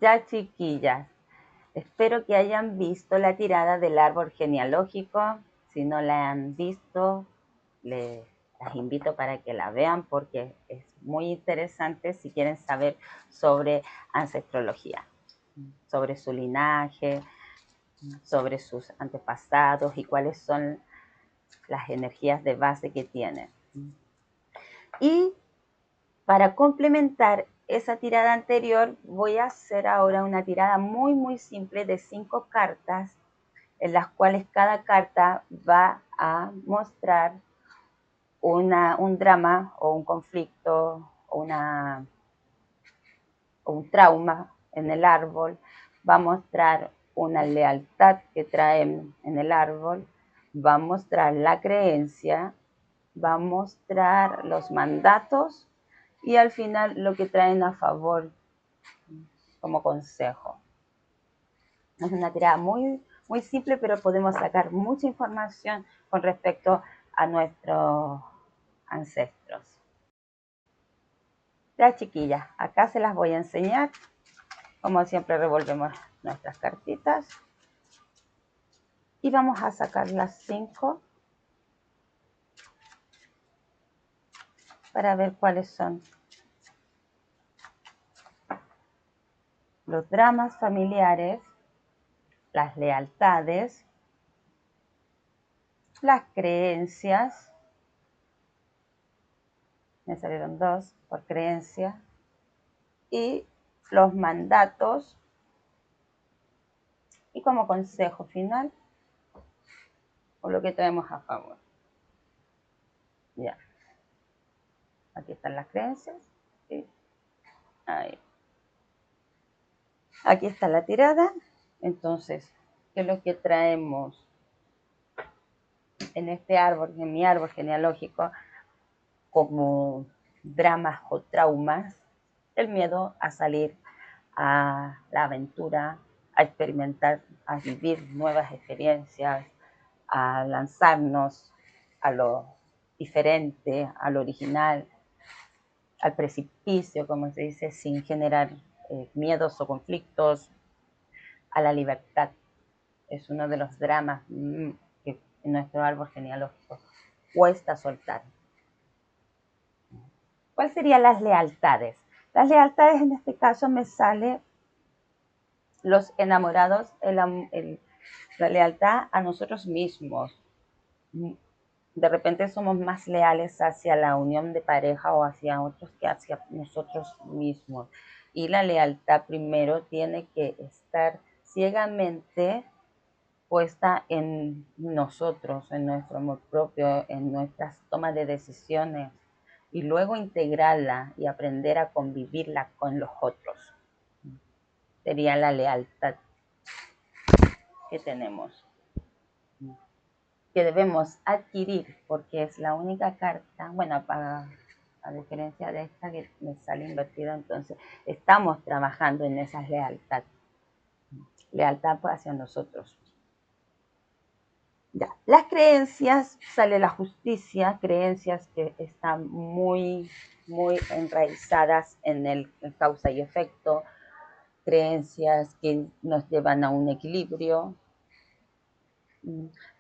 Ya, chiquillas, espero que hayan visto la tirada del árbol genealógico. Si no la han visto, las invito para que la vean porque es muy interesante si quieren saber sobre ancestrología, sobre su linaje, sobre sus antepasados y cuáles son las energías de base que tienen. Y para complementar esa tirada anterior, voy a hacer ahora una tirada muy simple de 5 cartas, en las cuales cada carta va a mostrar un drama o un conflicto o un trauma en el árbol, va a mostrar una lealtad que traen en el árbol, va a mostrar la creencia, va a mostrar los mandatos y al final lo que traen a favor como consejo. Es una tirada muy simple, pero podemos sacar mucha información con respecto a nuestros ancestros. Ya, chiquillas, acá se las voy a enseñar. Como siempre, revolvemos nuestras cartitas y vamos a sacar las 5 para ver cuáles son los dramas familiares, las lealtades, las creencias. Me salieron 2 por creencia, y los mandatos, y como consejo final, o lo que traemos a favor. Ya, aquí están las creencias, y ahí. Aquí está la tirada. Entonces, ¿qué es lo que traemos en este árbol, en mi árbol genealógico, como dramas o traumas? El miedo a salir a la aventura, a experimentar, a vivir nuevas experiencias, a lanzarnos a lo diferente, a lo original, al precipicio, como se dice, sin generar miedos o conflictos, a la libertad. Es uno de los dramas que en nuestro árbol genealógico cuesta soltar. ¿Cuáles serían las lealtades? Las lealtades en este caso me sale los enamorados, la lealtad a nosotros mismos. De repente somos más leales hacia la unión de pareja o hacia otros que hacia nosotros mismos. Y la lealtad primero tiene que estar ciegamente puesta en nosotros, en nuestro amor propio, en nuestras tomas de decisiones, y luego integrarla y aprender a convivirla con los otros. Sería la lealtad que tenemos, que debemos adquirir, porque es la única carta, bueno, a diferencia de esta que me sale invertida, entonces estamos trabajando en esa lealtad hacia nosotros. Ya. Las creencias, sale la justicia, creencias que están muy enraizadas en el causa y efecto, creencias que nos llevan a un equilibrio,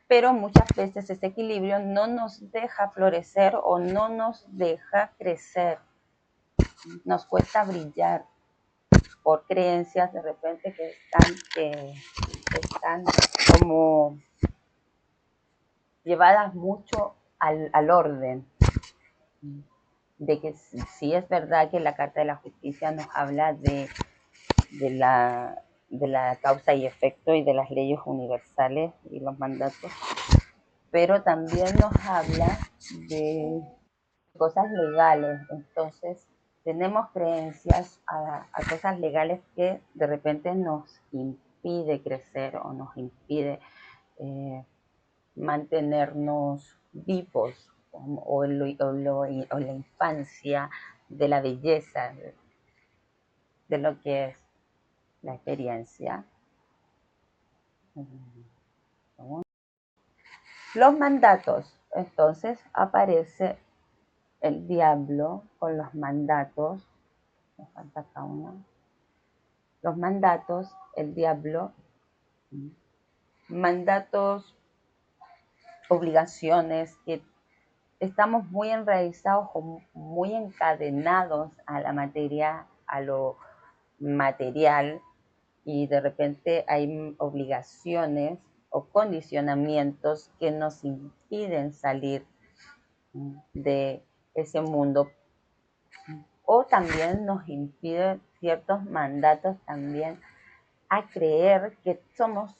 pero muchas veces ese equilibrio no nos deja florecer o no nos deja crecer, nos cuesta brillar por creencias de repente que están como llevadas mucho al orden, de que sí es verdad que la Carta de la Justicia nos habla de la causa y efecto y de las leyes universales y los mandatos, pero también nos habla de cosas legales. Entonces, tenemos creencias a cosas legales que de repente nos impide crecer o nos impide mantenernos vivos, o la infancia, de la belleza, de lo que es la experiencia. Los mandatos. Entonces aparece el diablo con los mandatos. Me falta acá uno. los mandatos, el diablo, mandatos, obligaciones, que estamos muy enraizados o muy encadenados a la materia, a lo material, y de repente hay obligaciones o condicionamientos que nos impiden salir de ese mundo, o también nos impiden ciertos mandatos también a creer que somos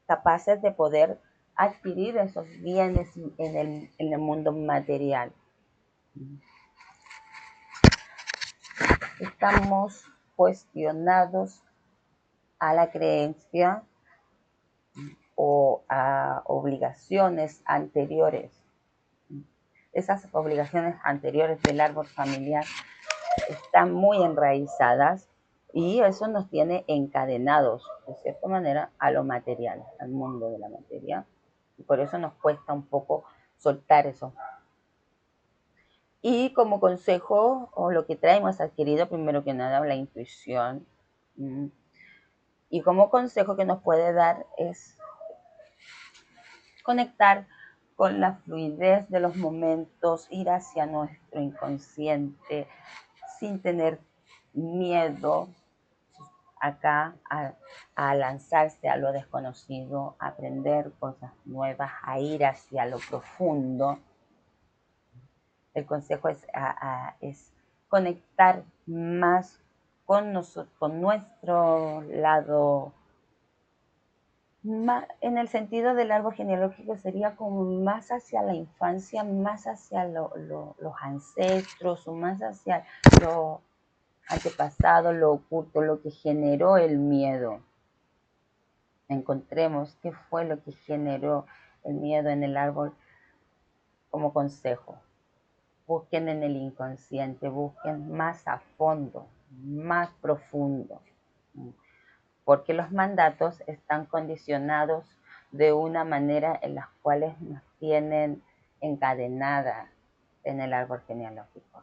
capaces de poder adquirir esos bienes en el mundo material. Estamos cuestionados a la creencia o a obligaciones anteriores. Esas obligaciones anteriores del árbol familiar están muy enraizadas y eso nos tiene encadenados, de cierta manera, a lo material, al mundo de la materia. Y por eso nos cuesta un poco soltar eso. Y como consejo, o lo que traemos adquirido, primero que nada, la intuición. Y como consejo que nos puede dar es conectar con la fluidez de los momentos, ir hacia nuestro inconsciente sin tener miedo acá a lanzarse a lo desconocido, a aprender cosas nuevas, a ir hacia lo profundo. El consejo es conectar más con nuestro lado, en el sentido del árbol genealógico sería como más hacia la infancia, más hacia los ancestros, o más hacia lo antepasado, lo oculto, lo que generó el miedo. Encontremos qué fue lo que generó el miedo en el árbol como consejo. Busquen en el inconsciente, busquen más a fondo, más profundo, porque los mandatos están condicionados de una manera en las cuales nos tienen encadenada en el árbol genealógico.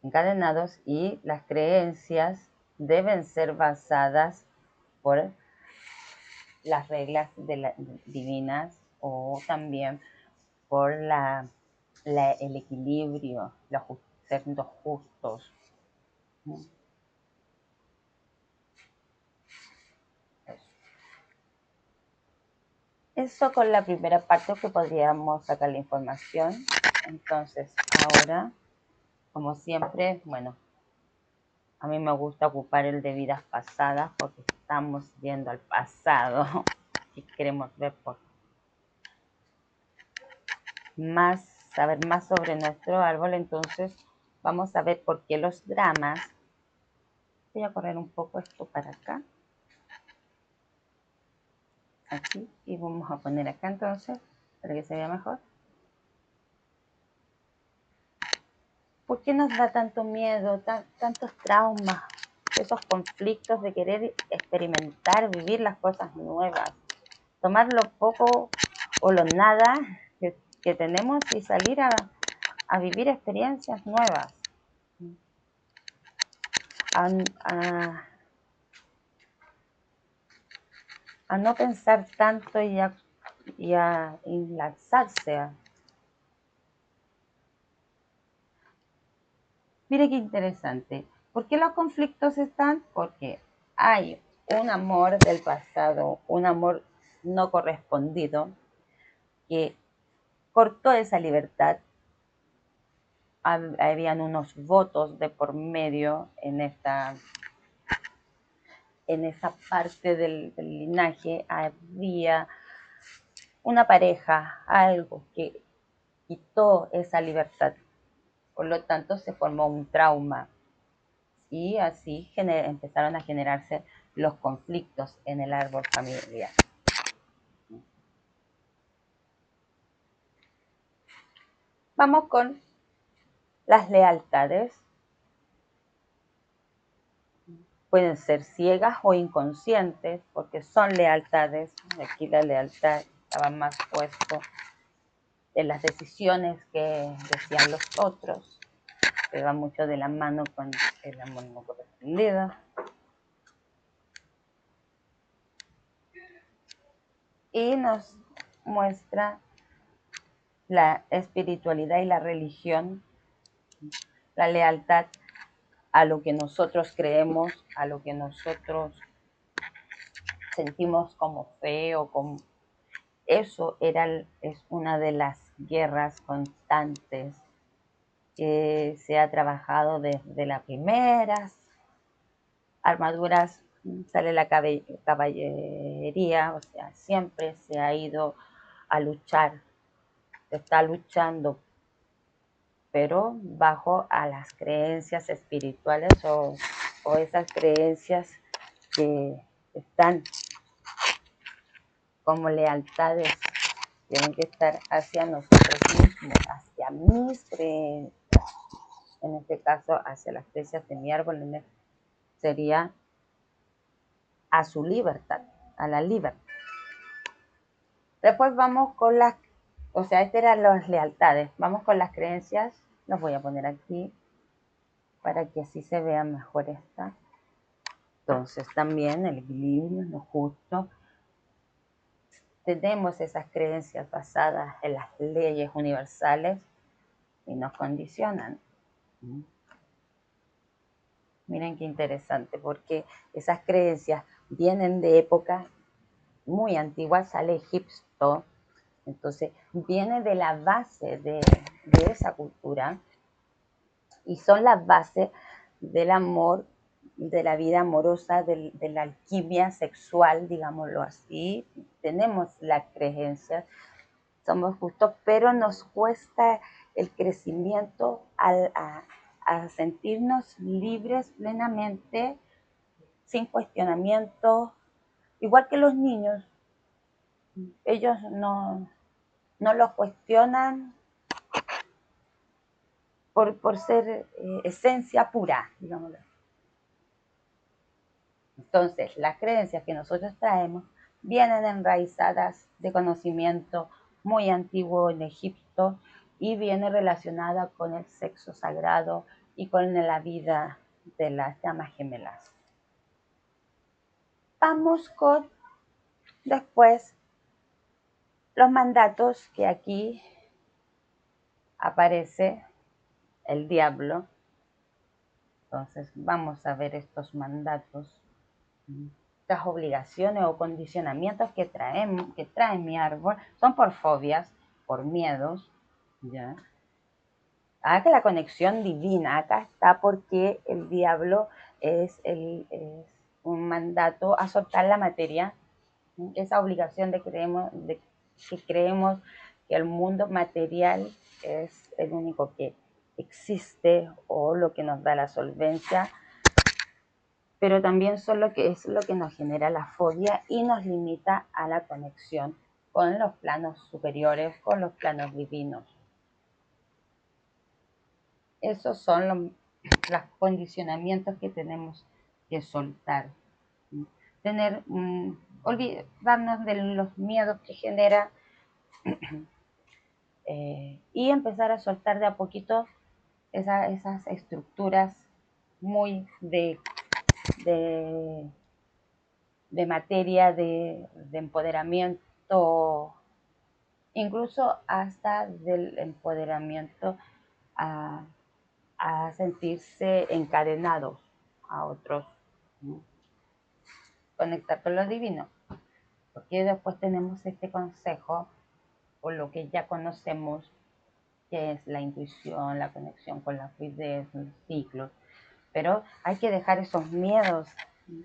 Encadenados, y las creencias deben ser basadas por las reglas divinas, o también por el equilibrio, ser justos. Eso con la primera parte que podríamos sacar la información. Entonces, ahora, como siempre, bueno, a mí me gusta ocupar el de vidas pasadas porque estamos viendo al pasado y queremos ver saber más sobre nuestro árbol. Entonces, vamos a ver por qué los dramas. Voy a correr un poco esto para acá. Aquí, y vamos a poner acá entonces para que se vea mejor. ¿Por qué nos da tanto miedo, tantos traumas, esos conflictos de querer experimentar, vivir las cosas nuevas, tomar lo poco o lo nada que tenemos y salir a vivir experiencias nuevas? A no pensar tanto y a enlazarse. Mire qué interesante. ¿Por qué los conflictos están? Porque hay un amor del pasado, un amor no correspondido, que cortó esa libertad. Habían unos votos de por medio en esa parte del linaje. Había una pareja, algo que quitó esa libertad. Por lo tanto, se formó un trauma. Y así empezaron a generarse los conflictos en el árbol familiar. Vamos con las lealtades. Pueden ser ciegas o inconscientes, porque son lealtades. Aquí la lealtad estaba más puesto en las decisiones que decían los otros. que va mucho de la mano con el amor no correspondido. Y nos muestra la espiritualidad y la religión, la lealtad a lo que nosotros creemos, a lo que nosotros sentimos como fe o como... Eso es una de las guerras constantes que se ha trabajado desde las primeras armaduras, sale la caballería, o sea, siempre se ha ido a luchar, se está luchando, pero bajo a las creencias espirituales o esas creencias que están como lealtades, tienen que estar hacia nosotros mismos, hacia mis creencias, en este caso hacia las creencias de mi árbol, sería a su libertad, a la libertad. Después vamos con las, o sea, estas eran las lealtades, vamos con las creencias, los voy a poner aquí para que así se vea mejor esta. Entonces también el equilibrio, lo justo. Tenemos esas creencias basadas en las leyes universales y nos condicionan. Miren qué interesante, porque esas creencias vienen de épocas muy antiguas, sale Egipto, entonces viene de la base de esa cultura y son las bases del amor, de la vida amorosa, de la alquimia sexual, digámoslo así. Tenemos las creencias, somos justos, pero nos cuesta el crecimiento a sentirnos libres plenamente, sin cuestionamiento, igual que los niños. Ellos no los cuestionan por ser esencia pura, digámoslo. Entonces, las creencias que nosotros traemos vienen enraizadas de conocimiento muy antiguo en Egipto y viene relacionada con el sexo sagrado y con la vida de las llamas gemelas. Vamos con después los mandatos, que aquí aparece el diablo. Entonces vamos a ver estos mandatos, estas obligaciones o condicionamientos que trae mi árbol. Son por fobias, por miedos, ¿ya? Acá la conexión divina, acá está porque el diablo es un mandato a soltar la materia, esa obligación de que creemos que el mundo material es el único que existe o lo que nos da la solvencia, pero también son lo que es lo que nos genera la fobia y nos limita a la conexión con los planos superiores, con los planos divinos. Esos son los condicionamientos que tenemos que soltar. Olvidarnos de los miedos que genera y empezar a soltar de a poquito esas estructuras muy de, de materia, de empoderamiento, incluso hasta del empoderamiento a sentirse encadenados a otros, ¿no? Conectar con lo divino, porque después tenemos este consejo, o lo que ya conocemos, que es la intuición, la conexión con la fluidez, los ciclos, pero hay que dejar esos miedos.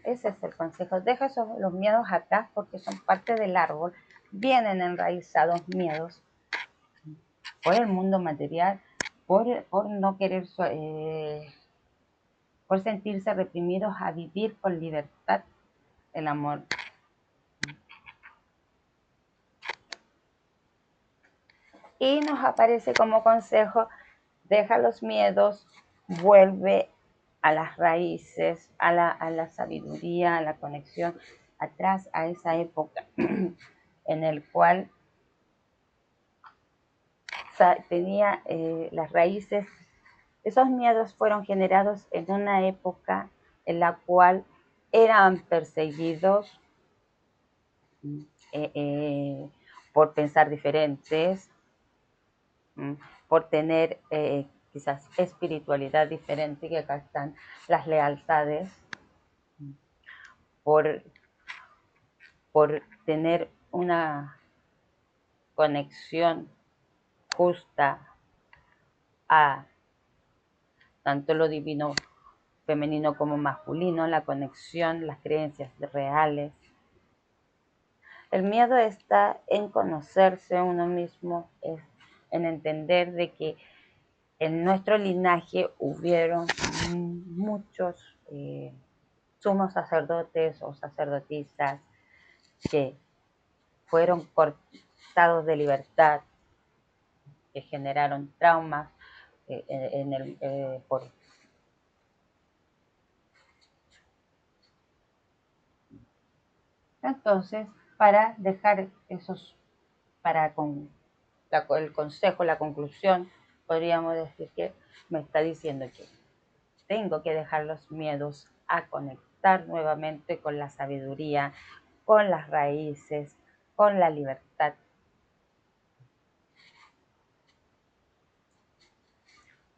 Ese es el consejo, deja los miedos atrás porque son parte del árbol, vienen enraizados miedos por el mundo material, por no querer, por sentirse reprimidos a vivir con libertad el amor. Y nos aparece como consejo, deja los miedos, vuelve a las raíces, a la sabiduría, a la conexión, atrás a esa época en el cual tenía las raíces Esos miedos fueron generados en una época en la cual eran perseguidos eh, eh, por pensar diferentes, por tener quizás espiritualidad diferente, que acá están las lealtades, por, por tener una conexión justa a tanto lo divino femenino como masculino, la conexión, las creencias reales. El miedo está en conocerse a uno mismo, es en entender de que en nuestro linaje hubieron muchos sumos sacerdotes o sacerdotisas que fueron cortados de libertad, que generaron traumas por entonces para dejar esos para con el consejo, la conclusión, podríamos decir que me está diciendo que tengo que dejar los miedos a conectar nuevamente con la sabiduría, con las raíces, con la libertad.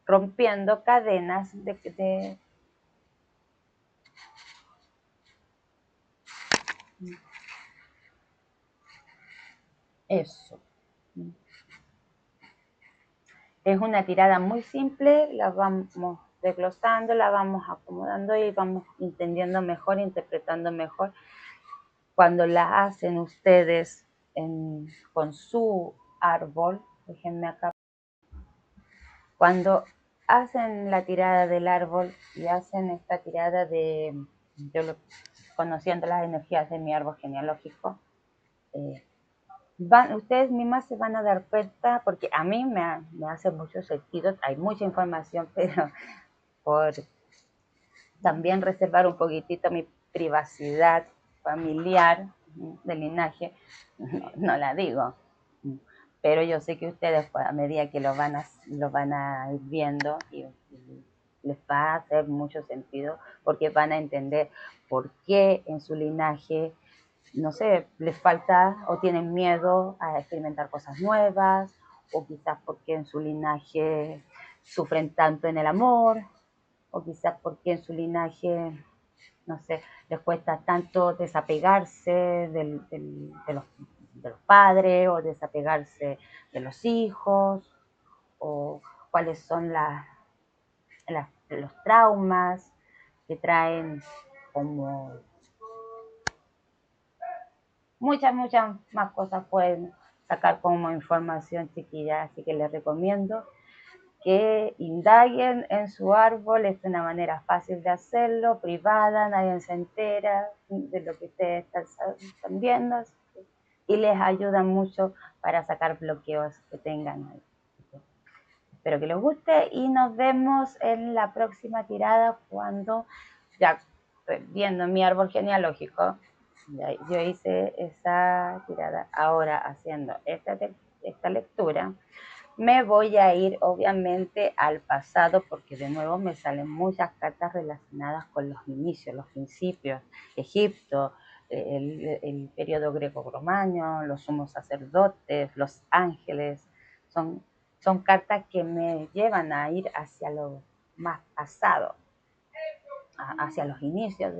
Rompiendo cadenas de eso. Es una tirada muy simple, la vamos desglosando, la vamos acomodando y vamos entendiendo mejor, interpretando mejor. Cuando la hacen ustedes con su árbol, déjenme acá, cuando hacen la tirada del árbol y hacen esta tirada conociendo las energías de mi árbol genealógico, ustedes mismas se van a dar cuenta, porque a mí me hace mucho sentido, hay mucha información, pero por también reservar un poquitito mi privacidad familiar de linaje, no la digo. Pero yo sé que ustedes, pues, a medida que lo van a ir viendo, y les va a hacer mucho sentido, porque van a entender por qué en su linaje, no sé, les falta o tienen miedo a experimentar cosas nuevas, o quizás porque en su linaje sufren tanto en el amor, o quizás porque en su linaje, no sé, les cuesta tanto desapegarse de los padres o desapegarse de los hijos, o cuáles son los traumas que traen, como muchas más cosas pueden sacar como información, chiquilla, así que les recomiendo que indaguen en su árbol. Es una manera fácil de hacerlo, privada, nadie se entera de lo que ustedes están viendo, y les ayuda mucho para sacar bloqueos que tengan ahí. Espero que les guste y nos vemos en la próxima tirada, cuando ya estoy viendo mi árbol genealógico. Yo hice esa tirada, ahora haciendo esta lectura. Me voy a ir obviamente al pasado, porque de nuevo me salen muchas cartas relacionadas con los inicios, los principios, Egipto, el periodo greco-romano, los sumos sacerdotes, los ángeles. Son cartas que me llevan a ir hacia lo más pasado, hacia los inicios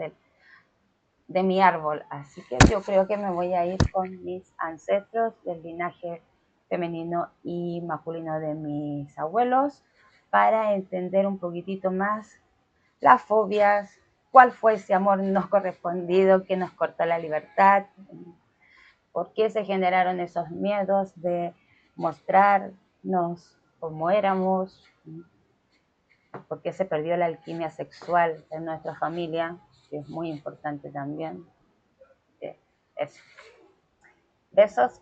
de mi árbol. Así que yo creo que me voy a ir con mis ancestros del linaje femenino y masculino de mis abuelos, para entender un poquitito más las fobias, cuál fue ese amor no correspondido que nos cortó la libertad, por qué se generaron esos miedos de mostrarnos como éramos, por qué se perdió la alquimia sexual en nuestra familia, que es muy importante también. Eso. Besos.